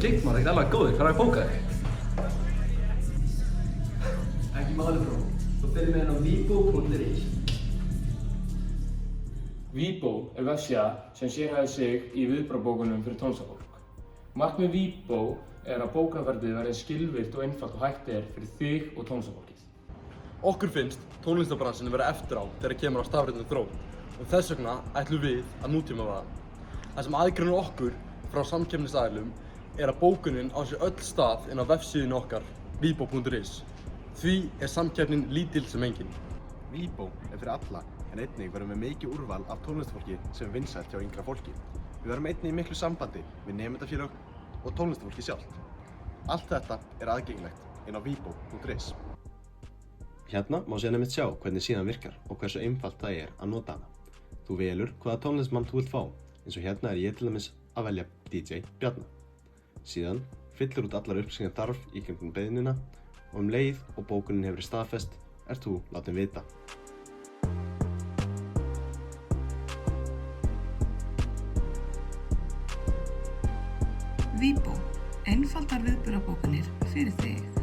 slíkt maður, ekkert alveg góður, hvað er að bóka þig? Ekki máli bró, þú fyrir með henn á Vibo.is. Vibo er vefsíða sem sérhæfir sig í viðbragðsbókunum fyrir tónlistarfólk. Markmið Vibo er að bókunarferlið verði skilvirkt og einfalt og hægt fyrir þig og tónlistarfólkið. Okkur finnst tónlistarbransin vera eftir á þegar kemur á stafrænni þróun og þess vegna ætlum við að nútímavæða. Það sem aðgreinir okkur frá samkeppnisaðilum er að bókunin á sér öll stað inn á vefsíðunni okkar, Vibo.is. Því er samkeppnin lítil sem engin. Vibo er fyrir alla, en einnig verðum við mikið úrval af tónlistarfólki sem er vinsælt hjá yngra fólki. Við verðum einnig í miklu sambandi við nemendafélög og tónlistarfólki sjálft. Allt þetta er aðgengilegt inn á Vibo.is. Hérna má síðan einmitt sjá hvernig síðan virkar og hversu einfalt það er að nota hana. Þú velur hvaða tónlistmann þú vilt fá, eins og hérna er ég til dæmis að velja DJ Bjarna. Síðan fyllir út allar upplýsingar þarf í gegnum beiðnina og leið og bókunin hefur verið staðfest, ert þú látin vita. Vibo, einfaldar viðburðabókanir fyrir þig.